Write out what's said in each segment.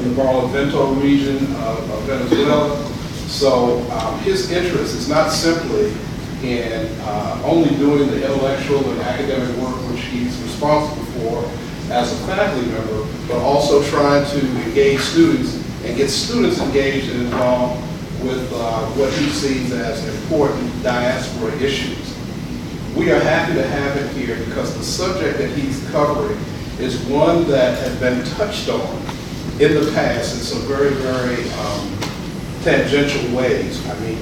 from the Barlavento region of Venezuela. So his interest is not simply in only doing the intellectual and academic work which he's responsible for as a faculty member, but also trying to engage students and get students engaged and involved with what he sees as important diaspora issues. We are happy to have him here because the subject that he's covering is one that has been touched on in the past in some very, very tangential ways. I mean,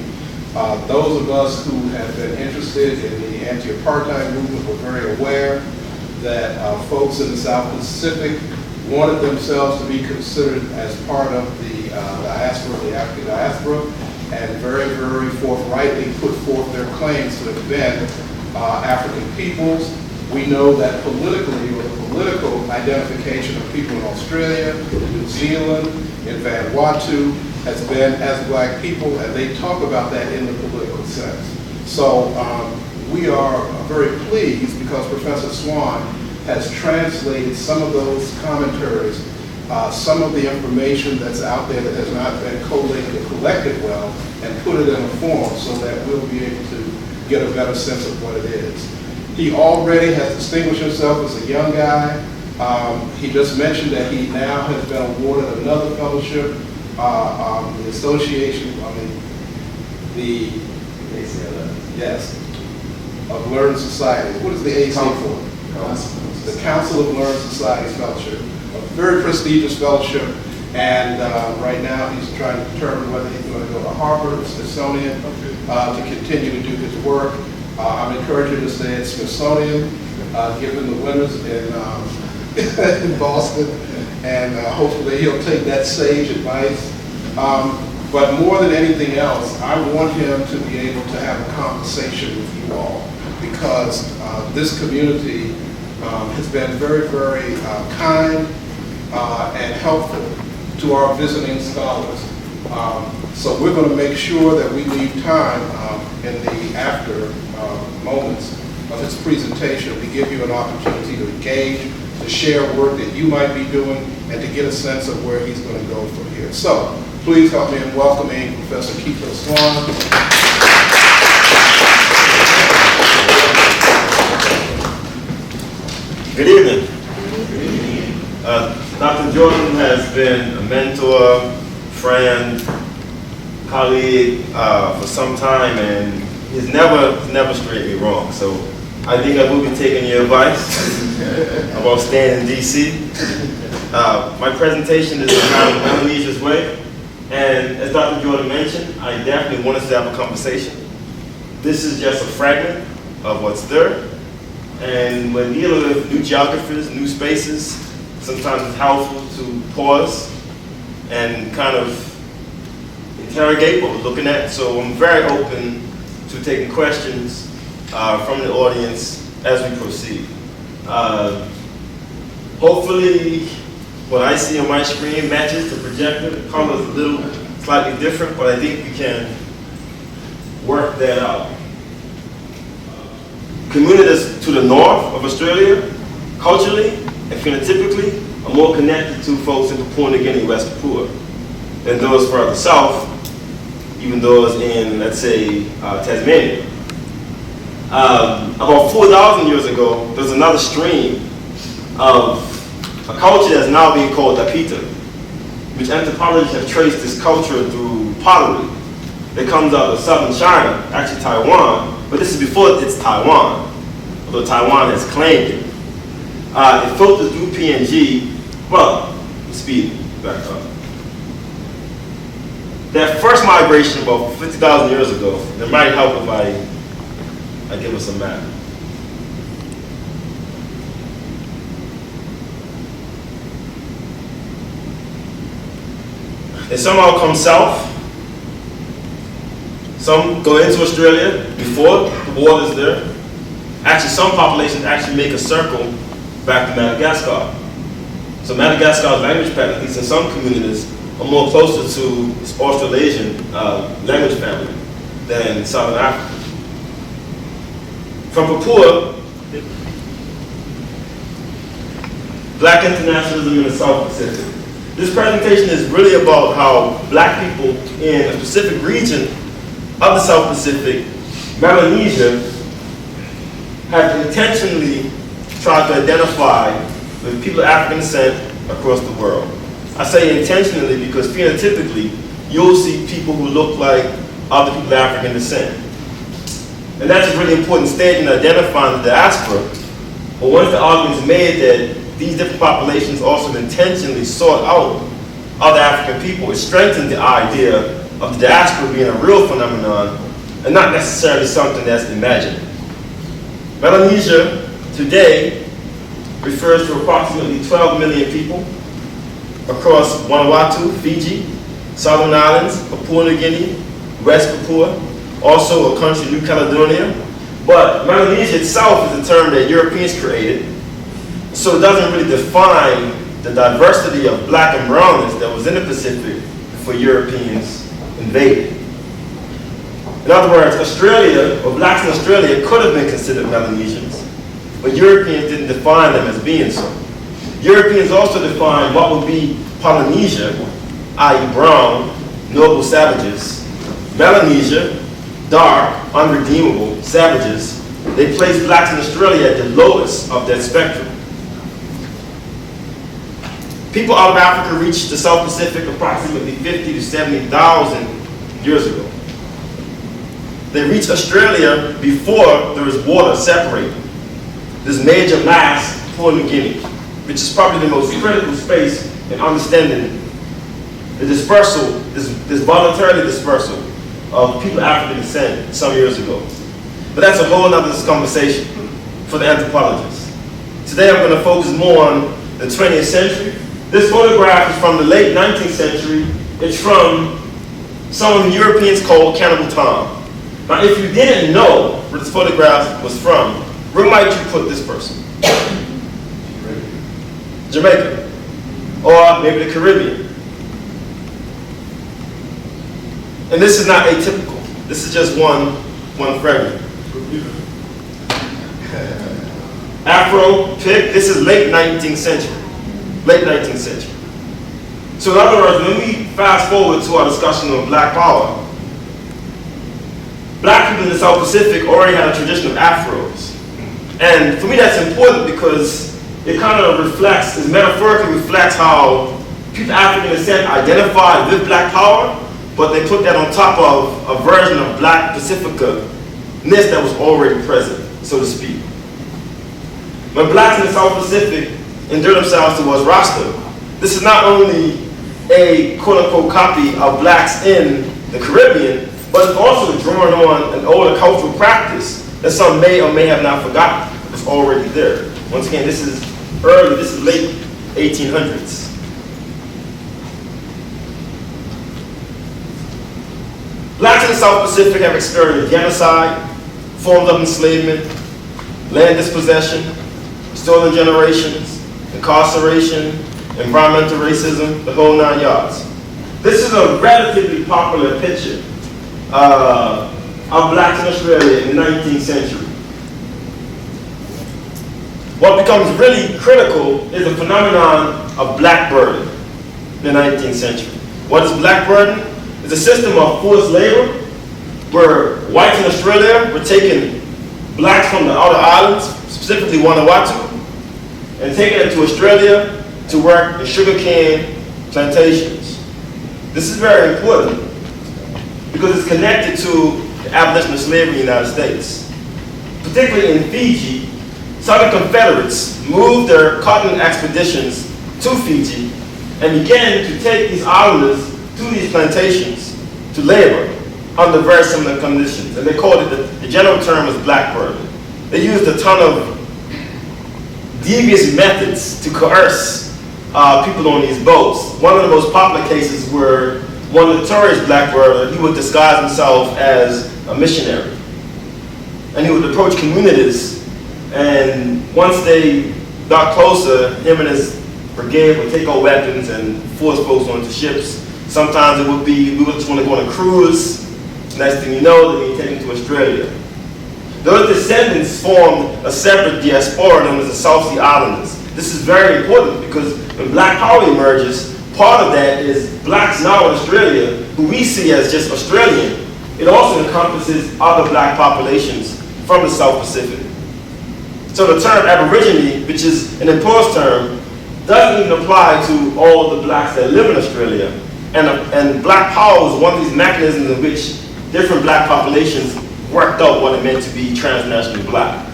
those of us who have been interested in the anti-apartheid movement were very aware that folks in the South Pacific wanted themselves to be considered as part of the diaspora, the African diaspora, and very, very forthrightly put forth their claims to have been African peoples. We know that politically, or the political identification of people in Australia, New Zealand, in Vanuatu, has been as black people, and they talk about that in the political sense. So we are very pleased because Professor Swan has translated some of those commentaries, some of the information that's out there that has not been collated or collected well, and put it in a form so that we'll be able to get a better sense of what it is. He already has distinguished himself as a young guy. He just mentioned that he now has been awarded another fellowship, the association, the ACLS, yes, of Learned Societies. What is the AC for? The Council of Learned Societies Fellowship, a very prestigious fellowship, and right now he's trying to determine whether he's going to go to Harvard or Smithsonian to continue to do his work. I'm encouraging him to stay at Smithsonian, given the winners in Boston, and hopefully he'll take that sage advice. But more than anything else, I want him to be able to have a conversation with you all, because this community has been very, very kind and helpful to our visiting scholars. So we're going to make sure that we leave time in the after moments of his presentation to give you an opportunity to engage, to share work that you might be doing, and to get a sense of where he's going to go from here. So please help me in welcoming Professor Keith Swan. Good evening. Dr. Jordan has been a mentor, friend, colleague for some time, and he's never straightened me wrong. So I think I will be taking your advice about staying in DC. My presentation is kind of Indonesia's way, and as Dr. Jordan mentioned, I definitely want us to have a conversation. This is just a fragment of what's there, and when dealing with new geographies, new spaces, sometimes it's helpful to pause and kind of interrogate what we're looking at. So I'm very open to taking questions from the audience as we proceed. Hopefully what I see on my screen matches the projector. The color is a little slightly different, but I think we can work that out. Communities to the north of Australia, culturally and phenotypically, are more connected to folks in Papua New Guinea, West Papua, than those further south, even those in, let's say, Tasmania. About 4,000 years ago, there was another stream of a culture that's now being called Lapita, which anthropologists have traced this culture through pottery that comes out of southern China, actually Taiwan, but this is before it's Taiwan, although Taiwan has claimed it. It filters through PNG. Well, speed back up. That first migration about 50,000 years ago, it might help if I give us a map. They somehow come south. Some go into Australia before the water's there. Actually, some populations actually make a circle back to Madagascar. So Madagascar's language pattern, at least in some communities, are more closer to its Australasian language family than Southern Africa. From Papua, Black internationalism in the South Pacific. This presentation is really about how black people in a specific region of the South Pacific, Melanesia, have intentionally tried to identify with people of African descent across the world. I say intentionally because phenotypically, you'll see people who look like other people of African descent. And that's a really important stage in identifying the diaspora. But once the argument is made that these different populations also intentionally sought out other African people, it strengthens the idea of the diaspora being a real phenomenon and not necessarily something that's imagined. Melanesia today refers to approximately 12 million people across Vanuatu, Fiji, Southern Islands, Papua New Guinea, West Papua, also a country, New Caledonia. But Melanesia itself is a term that Europeans created, so it doesn't really define the diversity of black and brownness that was in the Pacific before Europeans invaded. In other words, Australia, or blacks in Australia, could have been considered Melanesians, but Europeans didn't define them as being so. Europeans also defined what would be Polynesia, i.e. brown, noble savages, Melanesia, dark, unredeemable savages. They placed blacks in Australia at the lowest of that spectrum. People out of Africa reached the South Pacific approximately 50 to 70,000 years ago. They reached Australia before there was water separating this major mass, Papua New Guinea, which is probably the most critical space in understanding the dispersal, this voluntarily dispersal of people of African descent some years ago. But that's a whole other conversation for the anthropologists. Today I'm going to focus more on the 20th century. This photograph is from the late 19th century. It's from someone the Europeans called Cannibal Tom. Now, if you didn't know where this photograph was from, where might you put this person? Jamaica. Or maybe the Caribbean. And this is not atypical. This is just one fragment. Afro pick, this is late 19th century. Late 19th century. So in other words, when we fast forward to our discussion on black power, black people in the South Pacific already had a tradition of afros. And for me that's important because it kind of reflects, it metaphorically reflects how people of African descent identified with black power, but they put that on top of a version of black Pacifica-ness that was already present, so to speak. When blacks in the South Pacific endear themselves towards Rasta, this is not only a quote-unquote copy of blacks in the Caribbean, but it's also drawing on an older cultural practice that some may or may have not forgotten. It's already there. Once again, this is early, this is late 1800s. Blacks in the South Pacific have experienced genocide, forms of enslavement, land dispossession, stolen generations, incarceration, environmental racism, the whole 9 yards. This is a relatively popular picture of blacks in Australia in the 19th century. What becomes really critical is the phenomenon of blackbirding in the 19th century. What is blackbirding? It's a system of forced labor where whites in Australia were taking blacks from the outer islands, specifically Vanuatu, and taking them to Australia to work in sugarcane plantations. This is very important because it's connected to the abolition of slavery in the United States. Particularly in Fiji, Southern Confederates moved their cotton expeditions to Fiji and began to take these islanders to these plantations to labor under very similar conditions. And they called it, the general term was blackbirding. They used a ton of devious methods to coerce people on these boats. One of the most popular cases were one notorious blackbirder. He would disguise himself as a missionary. And he would approach communities, and once they got closer, him and his brigade would take out weapons and force folks onto ships. Sometimes it would be, we would just want to go on a cruise. Next thing you know, they'd be taken to Australia. Those descendants formed a separate diaspora known as the South Sea Islanders. This is very important because when black power emerges, part of that is blacks now in Australia, who we see as just Australian. It also encompasses other black populations from the South Pacific. So the term Aborigine, which is an imposed term, doesn't even apply to all the blacks that live in Australia. And black power was one of these mechanisms in which different black populations worked out what it meant to be transnationally black.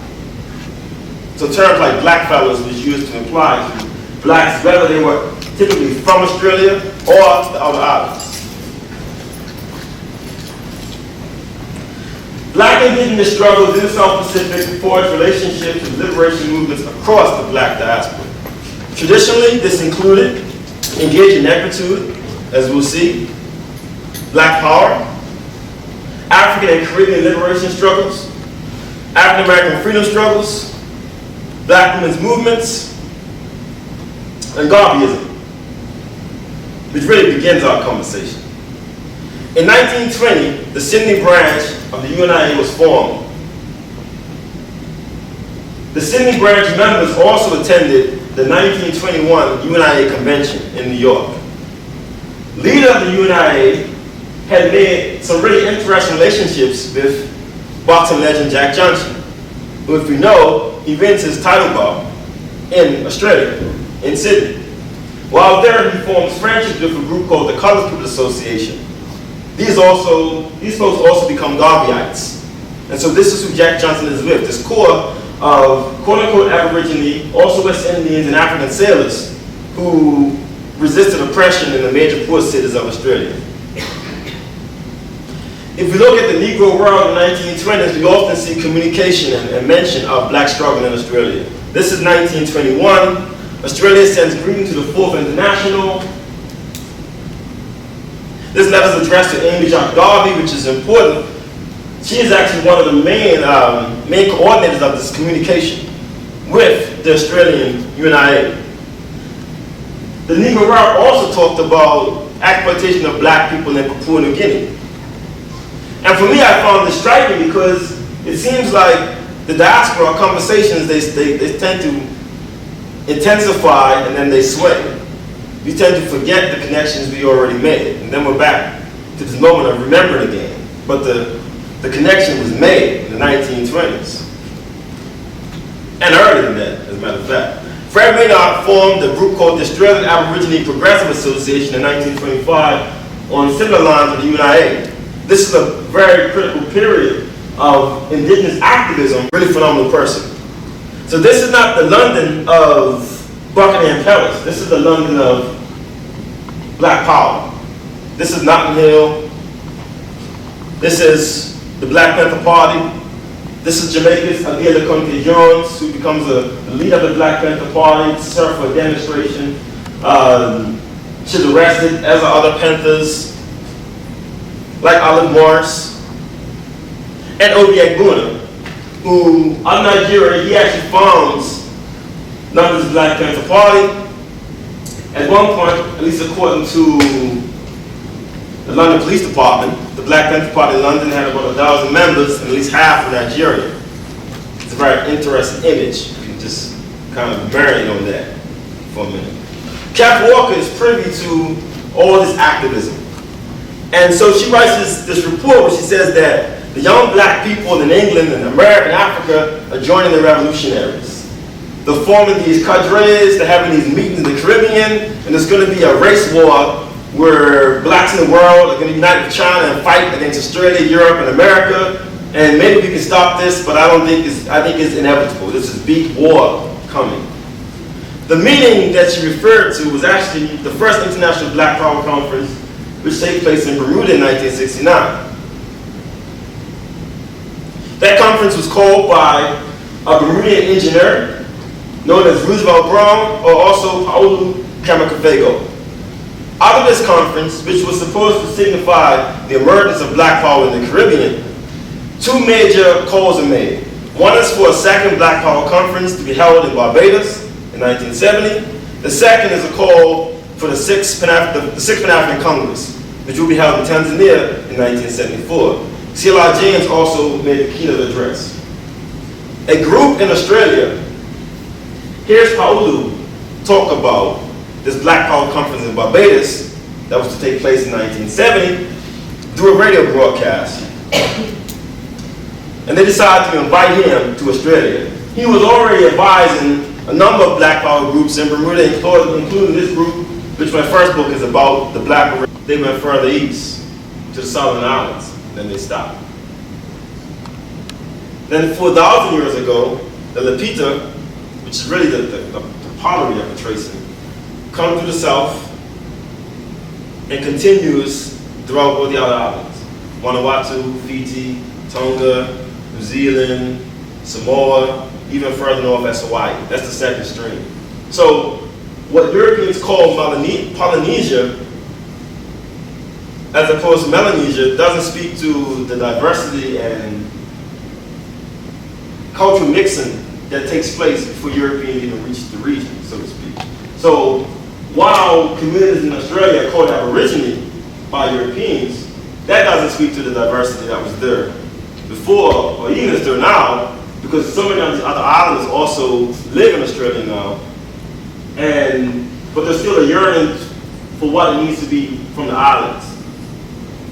So terms like blackfellas was used to imply to blacks, whether they were typically from Australia or the outer islands. Black indigenous struggles in the South Pacific forged relationships with liberation movements across the black diaspora. Traditionally, this included engaging in negritude, as we'll see, black power, African and Caribbean liberation struggles, African American freedom struggles, black women's movements, and Garveyism, which really begins our conversation. In 1920, the Sydney branch of the UNIA was formed. The Sydney branch members also attended the 1921 UNIA convention in New York. Leader of the UNIA had made some really interesting relationships with boxing legend Jack Johnson, who, if we know, he wins his title bout in Australia, in Sydney. While there, he forms friendships with a group called the Colored People Association. These folks also become Garveyites. And so this is who Jack Johnson is with, this core of quote-unquote Aborigine, also West Indians and African sailors who resisted oppression in the major port cities of Australia. If we look at the Negro world in the 1920s, we often see communication and mention of black struggle in Australia. This is 1921. Australia sends greetings to the Fourth International. This letter is addressed to Amy Jacques Garvey, which is important. She is actually one of the main coordinators of this communication with the Australian UNIA. The Negro world also talked about exploitation of black people in Papua New Guinea. And for me, I found this striking because it seems like the diaspora conversations, they tend to intensify and then they sway. We tend to forget the connections we already made. And then we're back to this moment of remembering again. But the connection was made in the 1920s. And earlier than that, as a matter of fact. Fred Maynard formed a group called the Australian Aborigine Progressive Association in 1925 on similar lines with the UNIA. This is a very critical period of indigenous activism, really phenomenal person. So this is not the London of Buckingham Palace. This is the London of Black Power. This is Notting Hill. This is the Black Panther Party. This is Jamaica's Aguila Conte Jones, who becomes the leader of the Black Panther Party, served for a demonstration. She's arrested, as are other Panthers, like Olive Morris, and Obi Egbuna, who, out of Nigeria, he actually founds London's Black Panther Party. At one point, at least according to the London Police Department, the Black Panther Party in London had about 1,000 members, and at least half were Nigerian. It's a very interesting image. You can just kind of marinate on that for a minute. Kath Walker is privy to all this activism. And so she writes this report where she says that the young black people in England and America and Africa are joining the revolutionaries. They're forming these cadres, they're having these meetings in the Caribbean, and there's going to be a race war where blacks in the world are going to unite with China and fight against Australia, Europe, and America. And maybe we can stop this, but I think it's inevitable. This is big war coming. The meeting that she referred to was actually the first International Black Power Conference, which takes place in Bermuda in 1969. That conference was called by a Bermudian engineer known as Roosevelt Brown, or also Paulo Kamakafago. Out of this conference, which was supposed to signify the emergence of black power in the Caribbean, two major calls are made. One is for a second Black Power Conference to be held in Barbados in 1970. The second is a call for the Sixth Pan-African Congress, which will be held in Tanzania in 1974. C.L.R. James also made a keynote address. A group in Australia hears Paulo talk about this Black Power conference in Barbados that was to take place in 1970 through a radio broadcast. And they decided to invite him to Australia. He was already advising a number of Black Power groups in Bermuda, including this group, which my first book is about, the Black. They went further east to the Southern Islands, then they stopped. Then 4,000 years ago, the Lapita, which is really the pottery of the tracing, comes through the south and continues throughout all the other islands. Vanuatu, Fiji, Tonga, New Zealand, Samoa, even further north as Hawaii. That's the second stream. So what Europeans call Polynesia, as opposed to Melanesia, doesn't speak to the diversity and cultural mixing that takes place before Europeans even reach the region, so to speak. So while communities in Australia are called Aborigine by Europeans, that doesn't speak to the diversity that was there before, or even is there now, because so many other islanders also live in Australia now, but there's still a yearning for what it needs to be from the islands,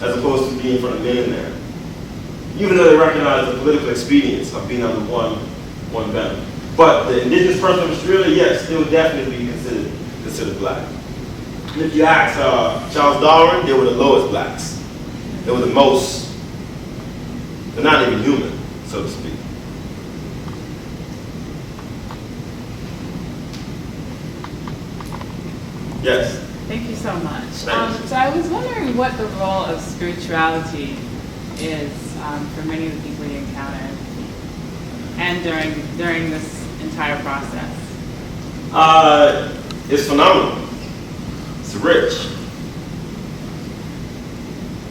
as opposed to being from the mainland. Even though they recognize the political expedience of being under one banner. But the indigenous person of Australia, yes, they would definitely be considered black. And if you ask Charles Darwin, they were the lowest blacks. They were the most, they're not even human, so to speak. Yes? Thank you so much. So I was wondering what the role of spirituality is for many of the people you encountered, and during this entire process. It's phenomenal. It's rich.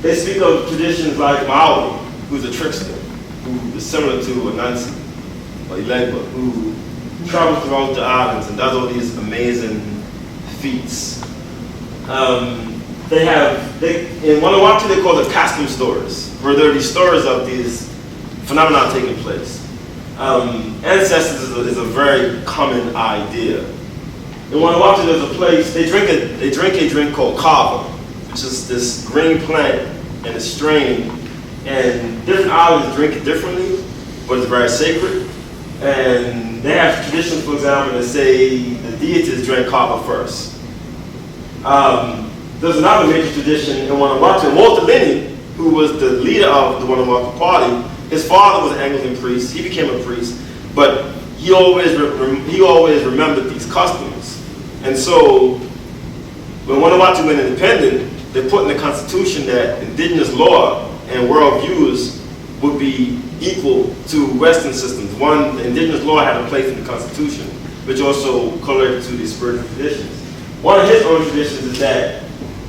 They speak of traditions like Maui, who's a trickster, who is similar to Anansi or Ilegba, who travels throughout the islands and does all these amazing feats. In Vanuatu they call it costume stories, where there are these stories of these phenomena taking place. Ancestors is a very common idea. In Vanuatu there's a place, they drink a drink called kava, which is this green plant and it's strained, and different islands drink it differently, but it's very sacred. And they have traditions, for example, that say the deities drank kava first. There's another major tradition in Vanuatu. Walter Linney, who was the leader of the Vanuatu party, his father was an Anglican priest. He became a priest, but he always remembered these customs. And so when Vanuatu went independent, they put in the Constitution that indigenous law and world views would be equal to Western systems. The indigenous law had a place in the Constitution, which also correlated to these spiritual traditions. One of his own traditions is that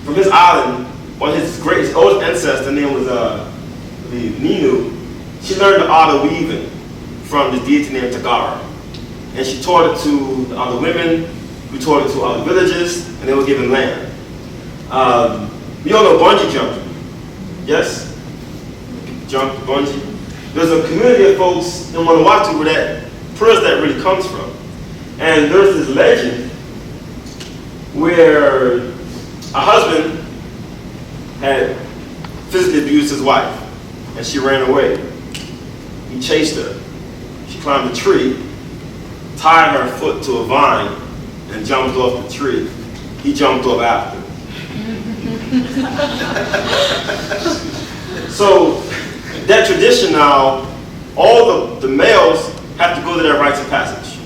from his island, one of his oldest ancestors, her name was Ninu, she learned the art of weaving from the deity named Tagara. And she taught it to the other women, who taught it to other villages, and they were given land. We all know bungee jumping, yes? Jump, bungee. There's a community of folks in Vanuatu where that really comes from. And there's this legend where a husband had physically abused his wife and she ran away. He chased her. She climbed a tree, tied her foot to a vine, and jumped off the tree. He jumped off after. So that tradition now, all the males have to go to their rites of passage,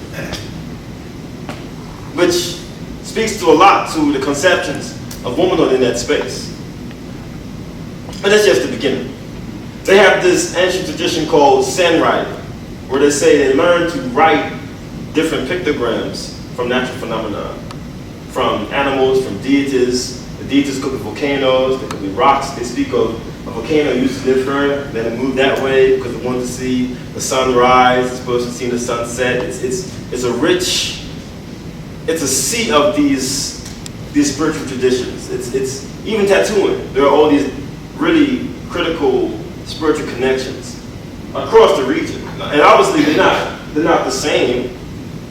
which speaks to a lot to the conceptions of womanhood in that space. And that's just the beginning. They have this ancient tradition called sand writing, where they say they learn to write different pictograms from natural phenomena, from animals, from deities. The deities could be volcanoes, they could be rocks. They speak of a volcano used to live here, then it moved that way because it wanted to see the sunrise, it's supposed to see the sunset. It's a rich, it's a sea of these spiritual traditions. It's even tattooing. There are all these really critical spiritual connections across the region. And obviously they're not the same,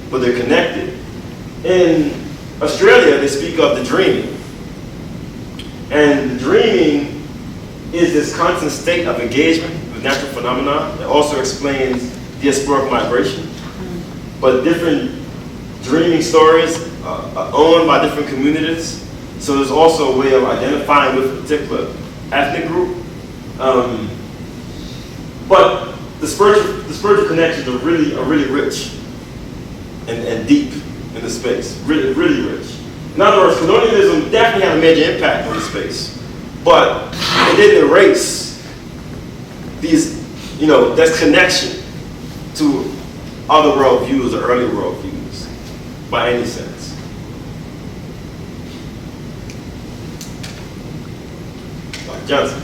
but they're connected. In Australia, they speak of the dreaming. And the dreaming is this constant state of engagement with natural phenomena. It also explains diasporic migration. But different dreaming stories are owned by different communities. So there's also a way of identifying with a particular ethnic group. But the spiritual connections are really rich and deep in the space, really rich. In other words, colonialism definitely had a major impact on the space, but it didn't erase these, that connection to other worldviews or early worldviews by any sense. Johnson.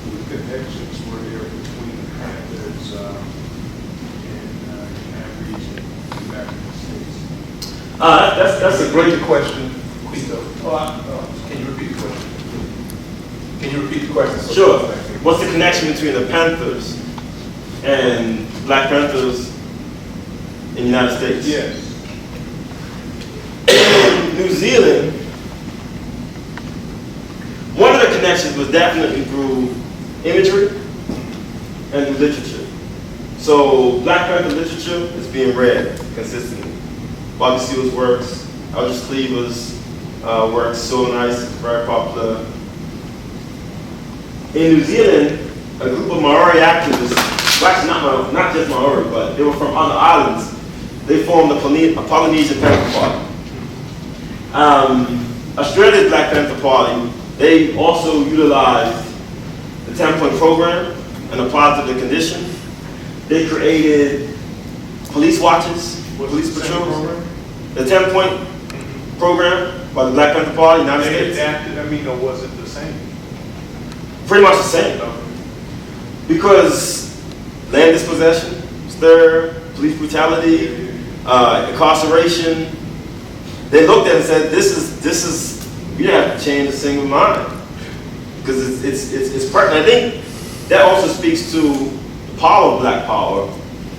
The connections were there between the Panthers and that region back in the States. That's a great question. Can you repeat the question? Can you repeat the question? Sure. What's the connection between the Panthers and Black Panthers in the United States? Yes. In New Zealand, one of the connections was definitely through imagery and through literature. So Black Panther literature is being read consistently. Bobby Seale's works, Aldous Cleaver's works, So Nice, very popular. In New Zealand, a group of Maori activists, well, actually not just Maori, but they were from other islands. They formed a Polynesian Panther Party. Australia's Black Panther Party, they also utilized the 10-point program and applied to the condition. They created police watches, police patrols. The 10-point program by the Black Panther Party, United States. Adapted, or was it the same? Pretty much the same. Because land dispossession was there, police brutality, incarceration. They looked at it and said, this is, we have to change a single mind. Because it's pertinent. I think that also speaks to the power of Black power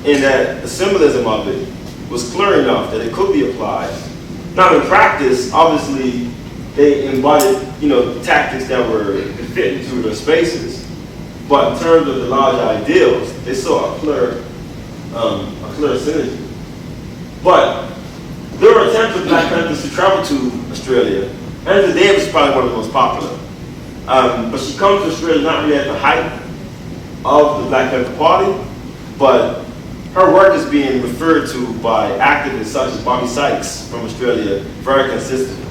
in that the symbolism of it was clear enough that it could be applied. Now in practice, obviously, they embodied, tactics that were fit into their spaces. But in terms of the larger ideals, they saw a clear synergy. But there were attempts of Black Panthers to travel to Australia. Angela Davis is probably one of the most popular. But she comes to Australia not really at the height of the Black Panther Party, but her work is being referred to by activists such as Bobby Sykes from Australia very consistently.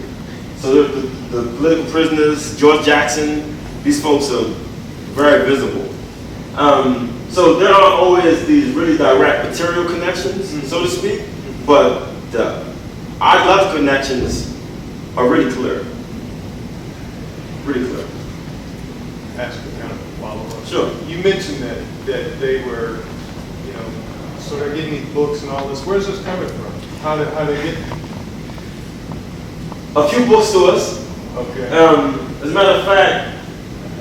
So the political prisoners, George Jackson, these folks are very visible. So there aren't always these really direct material connections, so to speak, but the ideological connections are really clear. Really clear. Ask a kind of follow-up. Sure. You mentioned that they were, so they're getting these books and all this. Where's this coming from? How they get? A few bookstores. Okay. As a matter of fact,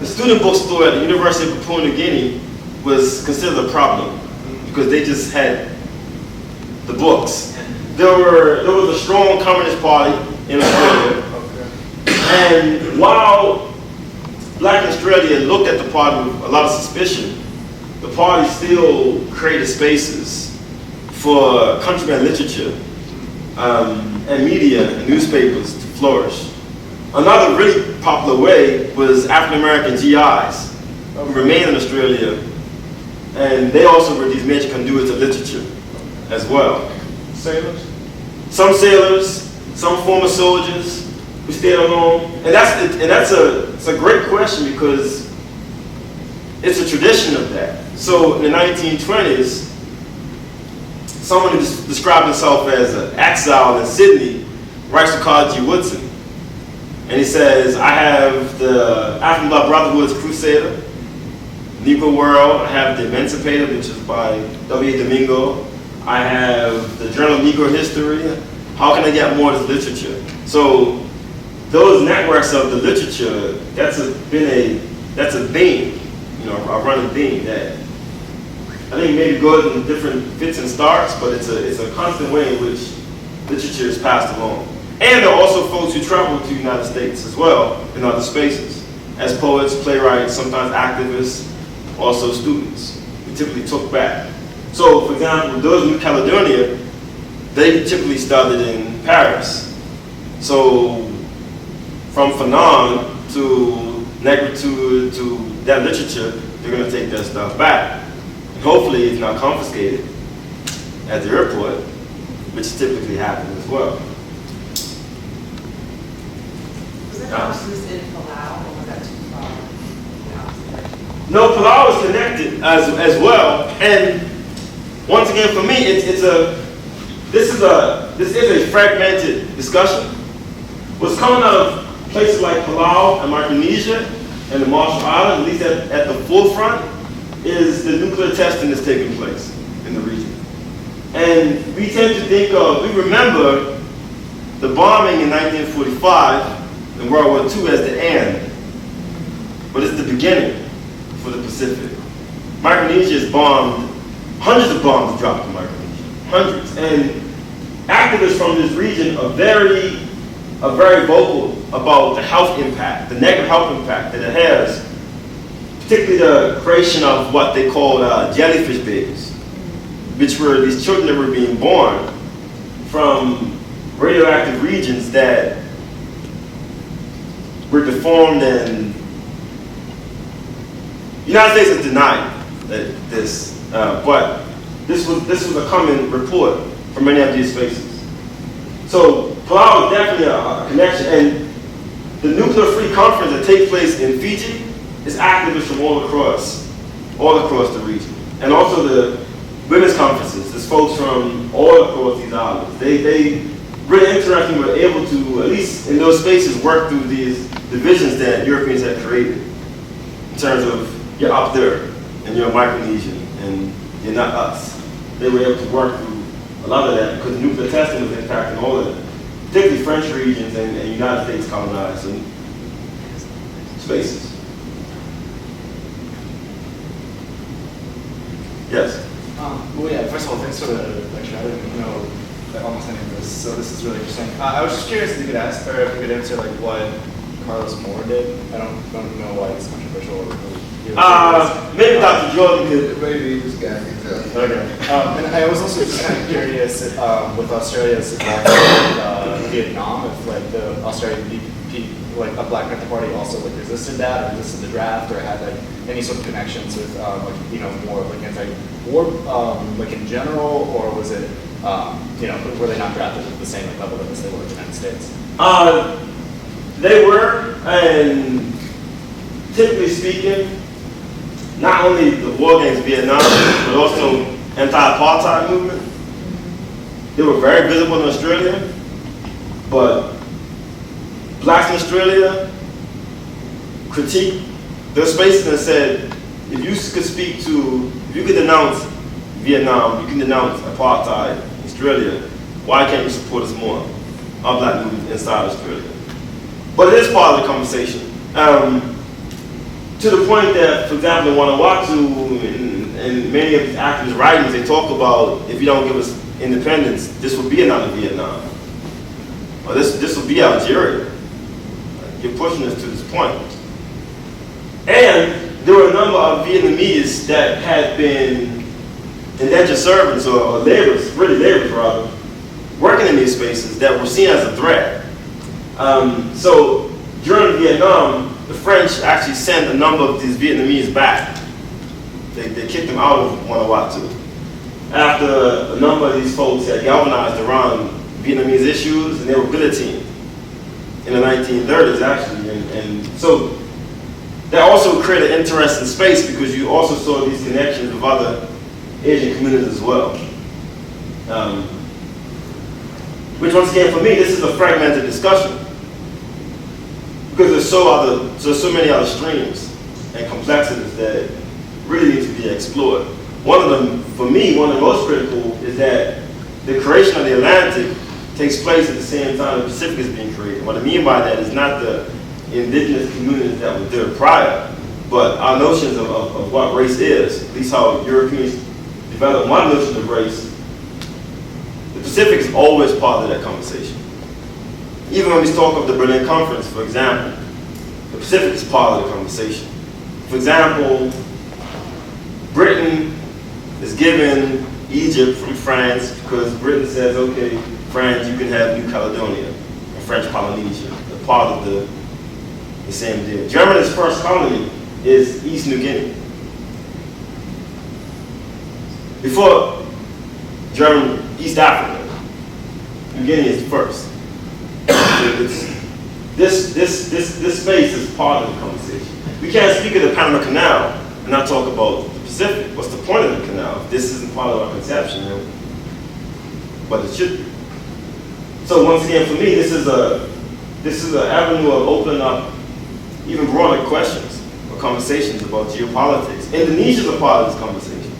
the student bookstore at the University of Papua New Guinea was considered a problem because they just had the books. There was a strong Communist Party in Australia. Okay. And while Black Australia looked at the party with a lot of suspicion, the party still created spaces for countryman literature and media and newspapers to flourish. Another really popular way was African American GIs who remained in Australia, and they also were these major conduits of literature as well. Sailors? Some sailors, some former soldiers who stayed alone, and that's a great question because it's a tradition of that. So in the 1920s, someone who described himself as an exile in Sydney writes to Carter G. Woodson. And he says, I have the African Blood Brotherhood's Crusader, Negro World, I have the Emancipator, which is by W. Domingo. I have the Journal of Negro History. How can I get more of this literature? So those networks of the literature, that's a theme, a running theme that I think maybe good in different fits and starts, but it's a constant way in which literature is passed along. And there are also folks who travel to the United States as well in other spaces, as poets, playwrights, sometimes activists, also students. We typically took back. So, for example, those in New Caledonia, they typically started in Paris. So, from Fanon to Negritude to that literature, they're going to take that stuff back. And hopefully it's not confiscated at the airport, which typically happens as well. Was it houses in Palau, or was that too far? No, Palau is connected as well. And once again, for me, this is a fragmented discussion. What's coming out of places like Palau and Micronesia and the Marshall Islands, at least at the forefront, is the nuclear testing that's taking place in the region. And we tend to think of, we remember the bombing in 1945 in World War II as the end, but it's the beginning for the Pacific. Micronesia is bombed, hundreds of bombs dropped in Micronesia, hundreds. And activists from this region are very vocal about the health impact, the negative health impact that it has, particularly the creation of what they call jellyfish babies, which were these children that were being born from radioactive regions that were deformed, and the United States has denied this, but this was a common report from many of these spaces. So Palau is definitely a connection, and the nuclear-free conference that takes place in Fiji is activists from all across the region, and also the women's conferences. There's folks from all across these islands. They really interesting, were able to, at least in those spaces, work through these divisions that Europeans had created in terms of you're up there and you're Micronesian and you're not us. They were able to work through a lot of that because nuclear testing was impacting all of it, particularly French regions and United States colonized spaces. Yes? Well, yeah, first of all, thanks for the lecture. I didn't know almost any of this, so this is really interesting. I was just curious if you could ask, or if you could answer, like, what Carlos Moore did. I don't know why it's controversial or maybe Dr. Jordan could. Maybe this guy can tell. Okay. And I was also just kind of curious if, with Australia's involvement with Vietnam, if like the Australian like a Black Panther Party also like resisted that, or resisted the draft, or had like any sort of connections with like more like anti-war like in general, or was it were they not drafted at the same like, level as they were in the United States? They were, and typically speaking, not only the war against Vietnam, but also anti-apartheid movement. They were very visible in Australia, but blacks in Australia critiqued those spaces and said, if you could denounce Vietnam, you can denounce apartheid in Australia, why can't you support us more, our black movement inside Australia? But it is part of the conversation. To the point that, for example, in Vanuatu, and many of these activists' writings, they talk about, if you don't give us independence, this will be another Vietnam. Or this will be Algeria. You're pushing us to this point. And there were a number of Vietnamese that had been indentured servants or laborers, really laborers rather, working in these spaces that were seen as a threat. So during Vietnam, the French actually sent a number of these Vietnamese back. They kicked them out of Vanuatu after a number of these folks had galvanized around Vietnamese issues, and they were guillotined in the 1930s actually. And so that also created an interesting space because you also saw these connections with other Asian communities as well. Which once again, for me, this is a fragmented discussion because there's so many other streams and complexities that really need to be explored. One of them, for me, one of the most critical is that the creation of the Atlantic takes place at the same time the Pacific is being created. What I mean by that is not the indigenous communities that were there prior, but our notions of what race is, at least how Europeans developed one notion of race. The Pacific is always part of that conversation. Even when we talk of the Berlin Conference, for example, the Pacific is part of the conversation. For example, Britain is giving Egypt from France because Britain says, okay, France, you can have New Caledonia, and French Polynesia, a part of the same deal. Germany's first colony is East New Guinea. Before Germany, East Africa, New Guinea is first. This space is part of the conversation. We can't speak of the Panama Canal and not talk about the Pacific. What's the point of the canal? This isn't part of our conception, but it should be. So once again, for me, this is an avenue of opening up even broader questions or conversations about geopolitics. Indonesia is a part of this conversation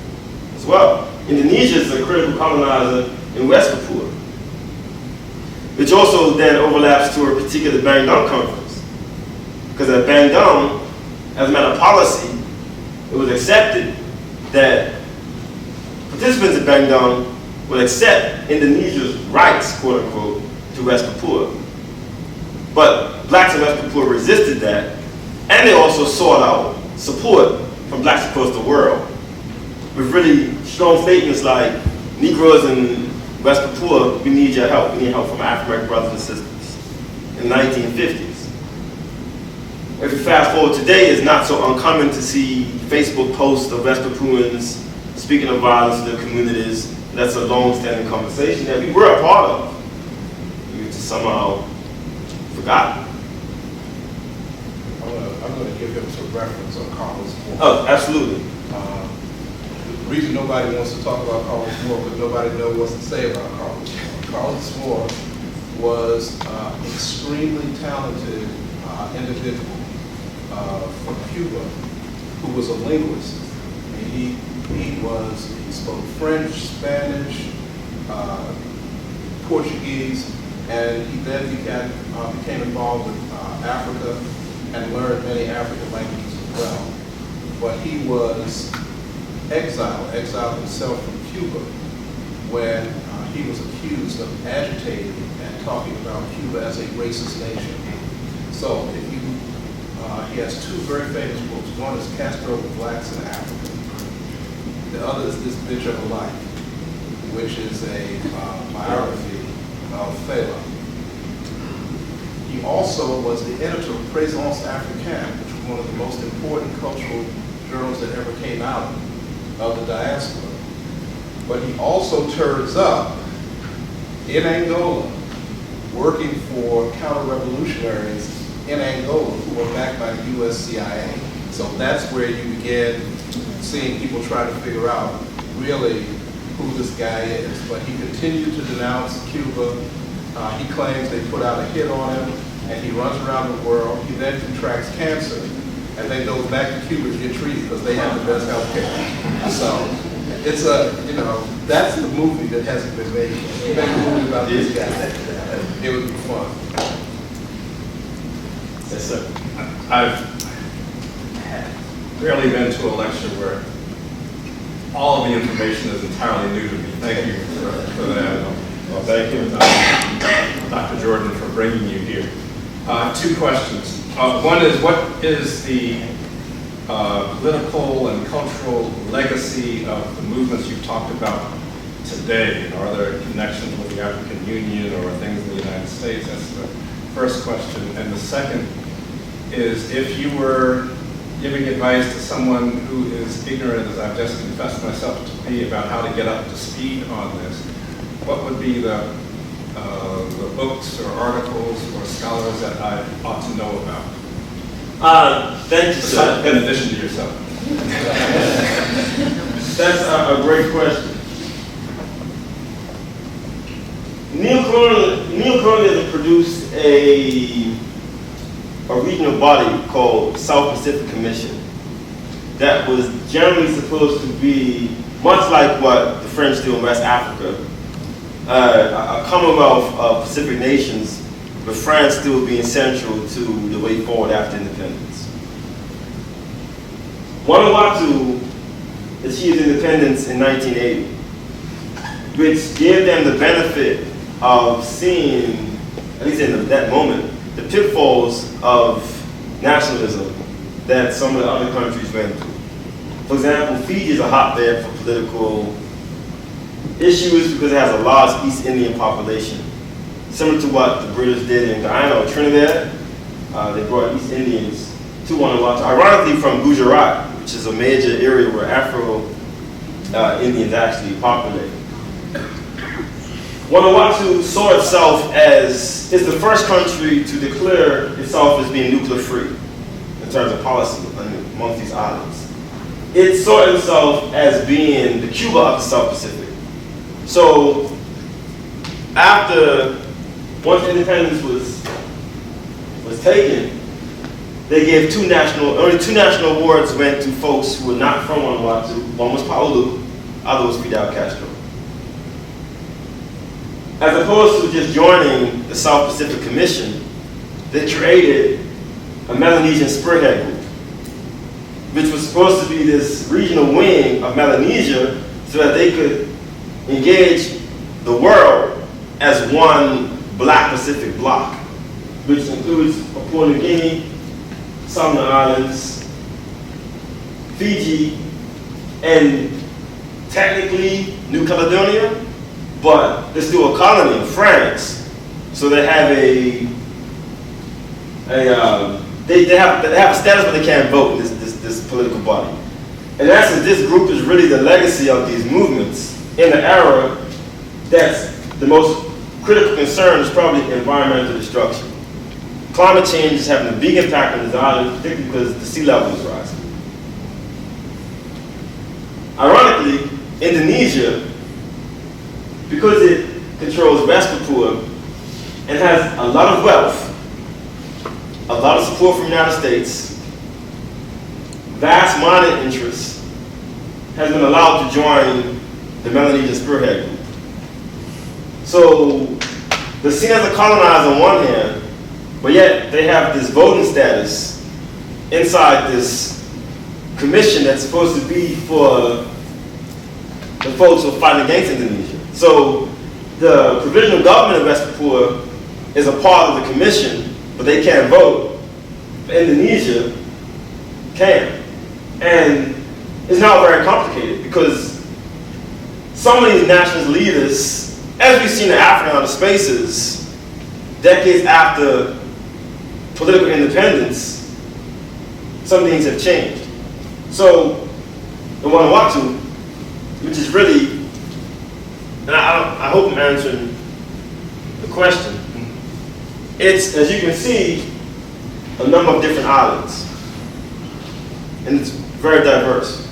as well. Indonesia is a critical colonizer in West Papua, which also then overlaps to a particular Bandung conference. Because at Bandung, as a matter of policy, it was accepted that participants at Bandung would accept Indonesia's rights, quote unquote, to West Papua. But blacks in West Papua resisted that, and they also sought out support from blacks across the world with really strong statements like, Negroes in West Papua, we need your help. We need help from African brothers and sisters in the 1950s. If you fast forward today, it's not so uncommon to see Facebook posts of West Papuans speaking of violence in their communities. That's a long-standing conversation that we were a part of. We just somehow forgotten. I'm going to give him some reference on Carlos Moore. Oh, absolutely. The reason nobody wants to talk about Carlos Moore because nobody knows what to say about Carlos Moore. Carlos Moore was an extremely talented individual from Cuba who was a linguist. And he spoke French, Spanish, Portuguese, and he then became involved with Africa and learned many African languages as well. But he was exiled himself from Cuba when he was accused of agitating and talking about Cuba as a racist nation. So if you, he has two very famous books. One is Castro the Blacks in Africa. The other is This Bitch of a Life, which is a biography of Fela. He also was the editor of Présence Africaine, which was one of the most important cultural journals that ever came out of the diaspora. But he also turns up in Angola, working for counter-revolutionaries in Angola who were backed by the US CIA. So that's where you begin seeing people try to figure out really who this guy is. But he continued to denounce Cuba. He claims they put out a hit on him, and he runs around the world. He then contracts cancer, and then goes back to Cuba to get treated because they have the best health care. So it's that's the movie that hasn't been made. If you make a movie about this guy, it would be fun. Yes, sir. I've rarely been to a lecture where all of the information is entirely new to me. Thank you for that. Well, thank you, Dr. Jordan, for bringing you here. Two questions. One is, what is the political and cultural legacy of the movements you've talked about today? Are there connections with the African Union or things in the United States? That's the first question. And the second is, if you were giving advice to someone who is ignorant, as I've just confessed myself to be, about how to get up to speed on this, what would be the books or articles or scholars that I ought to know about? Thank you, sir. In addition to yourself. That's a great question. Neocolonialism produced a regional body called South Pacific Commission that was generally supposed to be much like what the French do in West Africa, a commonwealth of Pacific nations, with France still being central to the way forward after independence. Vanuatu achieved independence in 1980, which gave them the benefit of seeing at least in that moment, the pitfalls of nationalism that some of the other countries went through. For example, Fiji is a hotbed for political issues because it has a large East Indian population, similar to what the British did in Guyana or Trinidad. They brought East Indians to Vanuatu, ironically from Gujarat, which is a major area where Afro-Indians actually populate. Vanuatu saw itself as, is the first country to declare itself as being nuclear free in terms of policy amongst these islands. It saw itself as being the Cuba of the South Pacific. So after, once independence was taken, they gave only two national awards went to folks who were not from Vanuatu. One was Paulu, other was Fidel Castro. As opposed to just joining the South Pacific Commission, they created a Melanesian spearhead group, which was supposed to be this regional wing of Melanesia so that they could engage the world as one Black Pacific bloc, which includes Papua New Guinea, Solomon Islands, Fiji, and technically New Caledonia, but they're still a colony of France. So they have they have a status but they can't vote in this political body. In essence, this group is really the legacy of these movements in the era that's the most critical concern is probably environmental destruction. Climate change is having a big impact on this island, particularly because the sea level is rising. Ironically, Indonesia, because it controls West Papua and has a lot of wealth, a lot of support from the United States, vast mining interests, has been allowed to join the Melanesian spearhead group. So they're seen as a colonizer on one hand, but yet they have this voting status inside this commission that's supposed to be for the folks who are fighting against Indonesia. So the provisional government of West Papua is a part of the commission, but they can't vote. Indonesia can. And it's now very complicated because some of these nationalist leaders, as we've seen in Africa on the spaces, decades after political independence, some things have changed. So in Vanuatu, which is really, and I hope I'm answering the question, it's, as you can see, a number of different islands. And it's very diverse.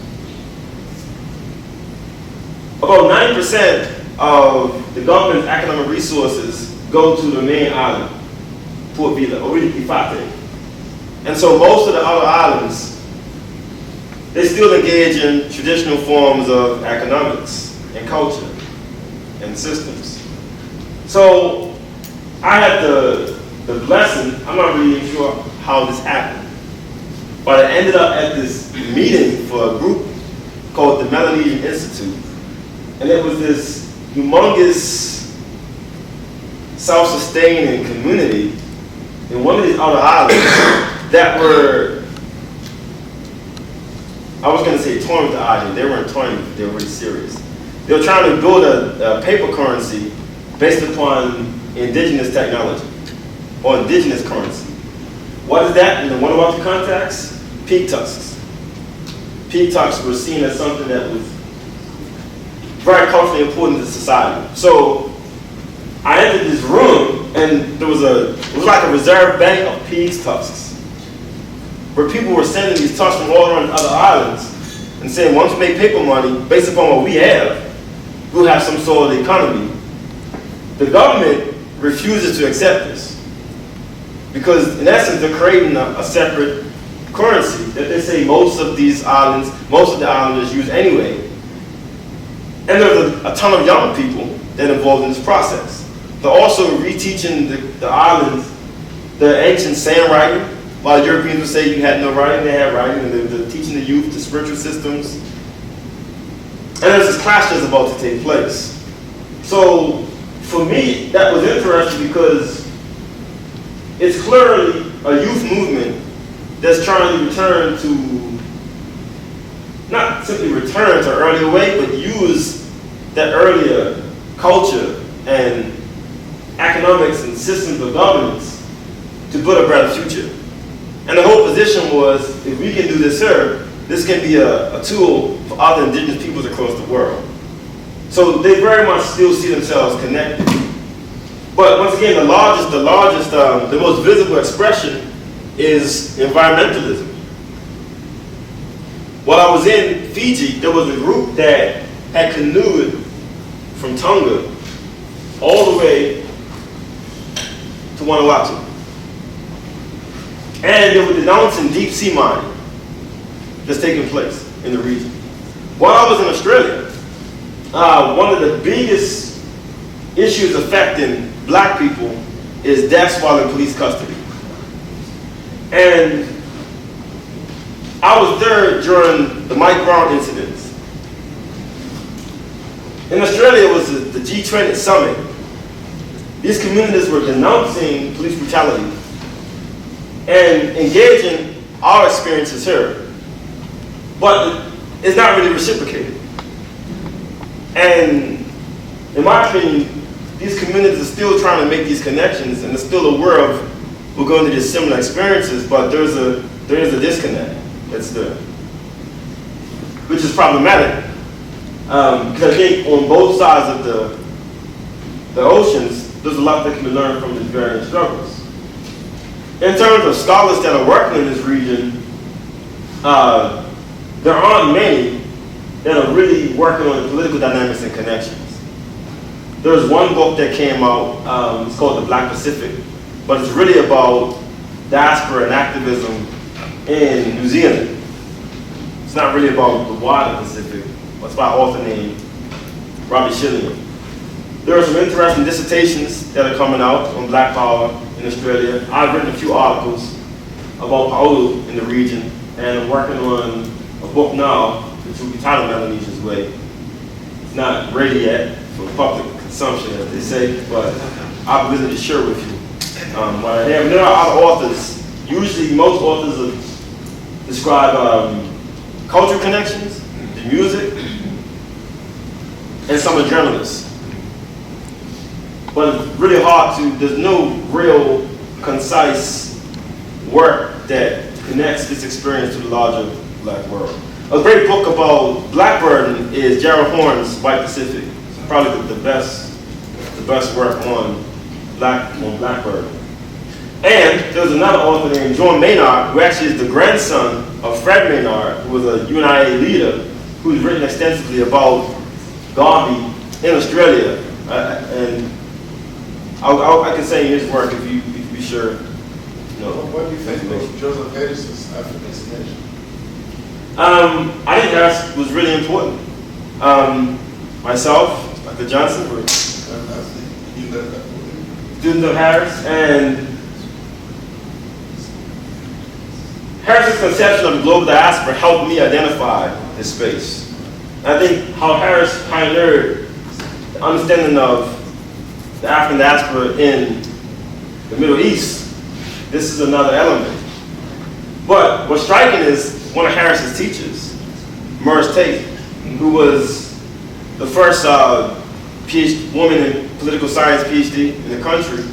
About 90% of the government's economic resources go to the main island, Port Vila, or really Ifate. And so most of the other islands, they still engage in traditional forms of economics and culture and systems. So I had the blessing, I'm not really sure how this happened, but I ended up at this meeting for a group called the Melanesian Institute. And it was this humongous self-sustaining community in one of these other islands that were, I was going to say toying with the idea. They weren't toying, they were really serious. They were trying to build a paper currency based upon indigenous technology or indigenous currency. What is that in the Vanuatu context? Pig tusks. Pig tusks were seen as something that was very culturally important to society. So I entered this room and it was like a reserve bank of pig tusks, where people were sending these tusks from all around other islands and saying, once we make paper money, based upon what we have, we'll have some sort of economy. The government refuses to accept this because, in essence, they're creating a separate currency that they say most of the islanders use anyway. And there's a ton of young people that are involved in this process. They're also reteaching the islands the ancient sand writing. A lot of Europeans would say you had no writing, they had writing, and they're teaching the youth the spiritual systems. And there's this clash that's about to take place. So for me, that was interesting because it's clearly a youth movement that's trying to return to, not simply return to earlier way, but use that earlier culture and economics and systems of governance to build a better future. And the whole position was, if we can do this here, this can be a tool for other indigenous peoples across the world. So they very much still see themselves connected. But once again, the most visible expression is environmentalism. While I was in Fiji, there was a group that had canoed from Tonga all the way to Vanuatu. And they were denouncing deep sea mining that's taking place in the region. While I was in Australia, one of the biggest issues affecting black people is deaths while in police custody. And I was there during the Mike Brown incidents. In Australia, it was the G20 summit. These communities were denouncing police brutality and engaging our experiences here. But it's not really reciprocated. And in my opinion, these communities are still trying to make these connections and they're still aware of we're going to these similar experiences, but there is a disconnect that's there, which is problematic. Because I think on both sides of the oceans, there's a lot that can be learned from these varying struggles. In terms of scholars that are working in this region, there aren't many that are really working on the political dynamics and connections. There's one book that came out, it's called The Black Pacific, but it's really about diaspora and activism in New Zealand. It's not really about the wider Pacific, but it's by an author named Robbie Shillian. There are some interesting dissertations that are coming out on Black Power in Australia. I've written a few articles about Paolo in the region, and I'm working on a book now, which will be titled Melanesia's Way. It's not ready yet for public consumption, as they say, but I'll be willing to share with you what I have. There are other authors. Usually, most authors describe cultural connections, the music, and some are journalists. But it's really hard to, there's no real concise work that connects this experience to the larger black world. A great book about black burden is Gerald Horne's White Pacific. It's probably the best work on black burden. And there's another author named John Maynard, who actually is the grandson of Fred Maynard, who was a UNIA leader, who's written extensively about Garvey in Australia. And I can say in his work if you be sure. What do you think of Joseph Harris's African destination? I think Harris was really important. Myself, Dr. Johnson, were students of Harris, and Harris's conception of the global diaspora helped me identify this space. And I think how Harris pioneered the understanding of the African diaspora in the Middle East, this is another element. But what's striking is one of Harris's teachers, Merce Tate, who was the first woman in political science PhD in the country,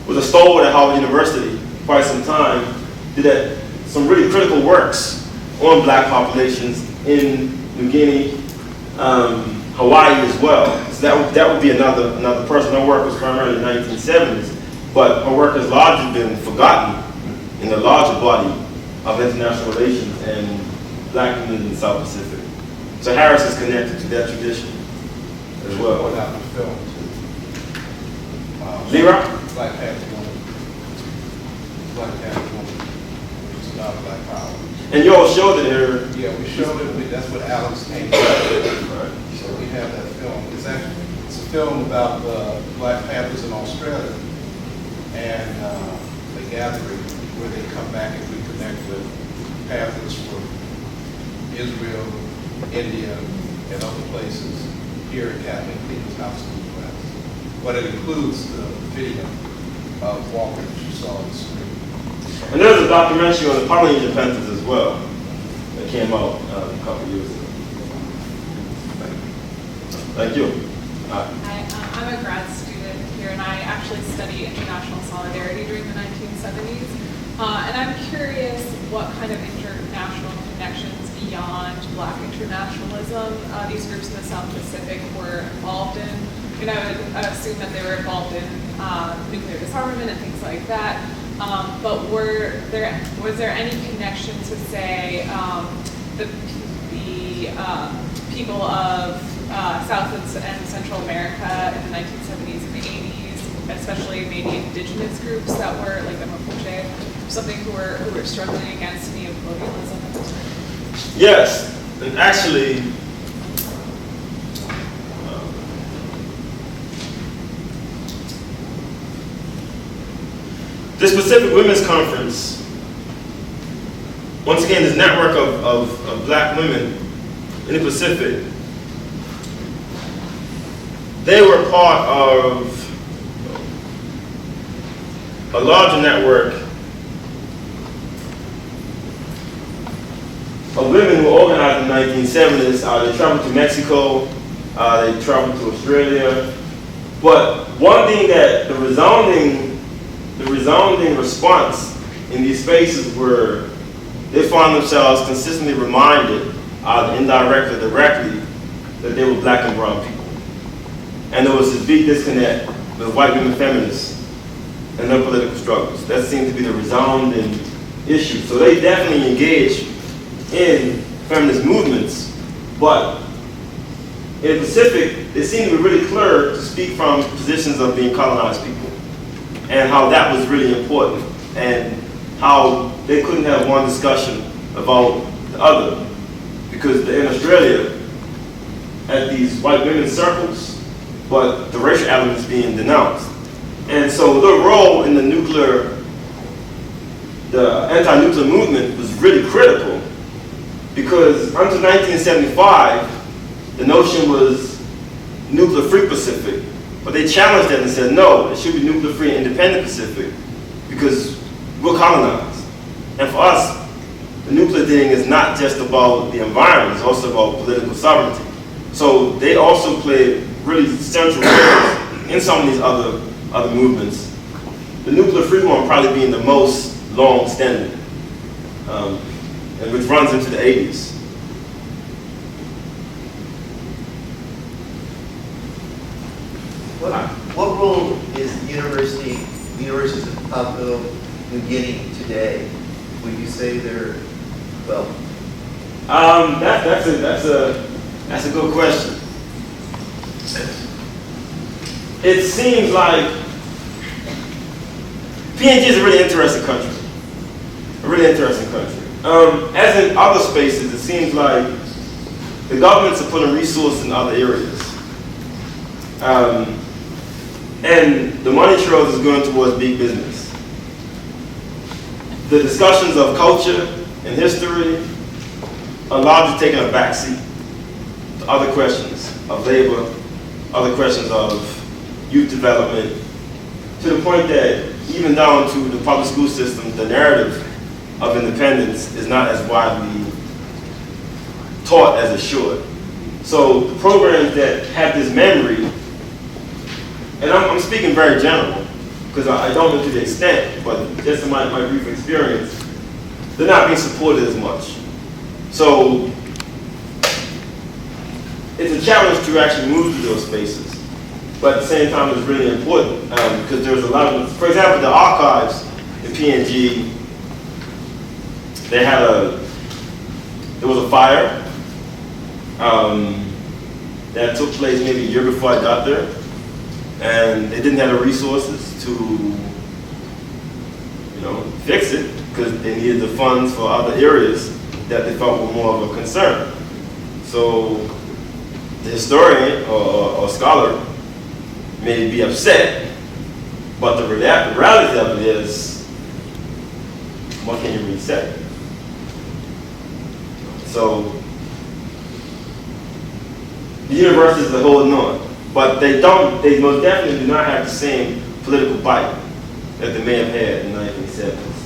was a stalwart at Harvard University for quite some time, did some really critical works on black populations in New Guinea, Hawaii as well. So that would be another person. Her work was primarily in the 1970s, but her work has largely been forgotten in the larger body of international relations and black communities in the South Pacific. So Harris is connected to that tradition as well. Point out the film too. Leroy? Black Panther Woman. Black Panther Woman. It's about Black Power. And you all showed it here. Yeah, we showed it. That's what Alex came to. So we have that film. It's a film about the Black Panthers in Australia and the gathering where they come back and reconnect with Panthers from Israel, India, and other places here in Catholic People's House in the U.S. But it includes the video walker that you saw on the screen. And there's a documentary on the Polynesian Panthers as well that came out a couple of years ago. Thank you. Hi, I'm a grad student here, and I actually study international solidarity during the 1970s. And I'm curious what kind of international connections beyond Black internationalism these groups in the South Pacific were involved in. And I would assume that they were involved in nuclear disarmament and things like that. But was there any connections with, say, the people of South and Central America in the 1970s and 80s, especially maybe indigenous groups that were like the Mapuche, something who were struggling against neocolonialism at the time? Yes, and actually, this Pacific Women's Conference, once again, this network of black women in the Pacific, they were part of a larger network of women who were organized in the 1970s. They traveled to Mexico, they traveled to Australia. But one thing that the resounding response in these spaces were they found themselves consistently reminded, either indirectly or directly, that they were black and brown people. And there was this big disconnect with white women feminists and their political struggles. That seemed to be the resounding issue. So they definitely engaged in feminist movements, but in the Pacific, they seemed to be really clear to speak from positions of being colonized people and how that was really important and how they couldn't have one discussion about the other. Because in Australia, at these white women's circles, but the racial elements being denounced. And so their role in the anti-nuclear movement was really critical, because until 1975, the notion was nuclear-free Pacific, but they challenged that and said, no, it should be nuclear-free and independent Pacific, because we're colonized. And for us, the nuclear thing is not just about the environment, it's also about political sovereignty. So they also played really central roles in some of these other movements. The nuclear-free one probably being the most long-standing, and which runs into the 80s. What role is the universities of Papua New Guinea today? Would you say they're, well? That's a good question. It seems like PNG is a really interesting country. A really interesting country. As in other spaces, it seems like the governments are putting resources in other areas. And the money trails is going towards big business. The discussions of culture and history are largely taking a backseat to other questions of labor, other questions of youth development, to the point that even down to the public school system, the narrative of independence is not as widely taught as it should. So the programs that have this memory, and I'm speaking very general, because I don't know to the extent, but just in my brief experience, they're not being supported as much. So it's a challenge to actually move to those spaces. But at the same time, it's really important because there's a lot of, for example, the archives in PNG, there was a fire that took place maybe a year before I got there, and they didn't have the resources to, fix it because they needed the funds for other areas that they felt were more of a concern. So the historian or scholar may be upset, but the reality of it is, what can you really say? So the universities are holding on, but they most definitely do not have the same political bite that the man had in the 1970s,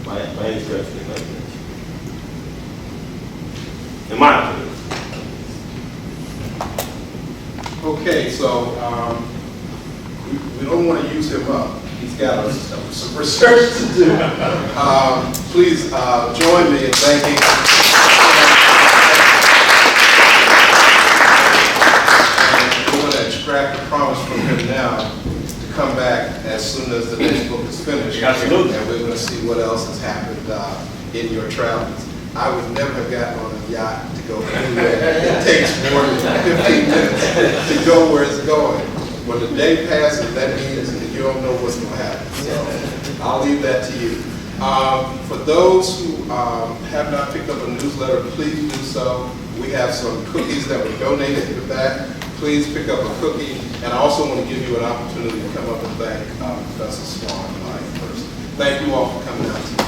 by any stretch of the imagination. In my opinion. Okay, so we don't want to use him up. He's got some research to do. Please join me in thanking. And we're going to extract a promise from him now to come back as soon as the next book is finished. Absolutely. And we're going to see what else has happened in your travels. I would never have gotten on a yacht to go anywhere. It takes more than 15 minutes to go where it's going. When the day passes, that means that you don't know what's going to happen. So I'll leave that to you. For those who have not picked up a newsletter, please do so. We have some cookies that were donated in the back. Please pick up a cookie. And I also want to give you an opportunity to come up and thank Professor Swan first. Thank you all for coming out tonight.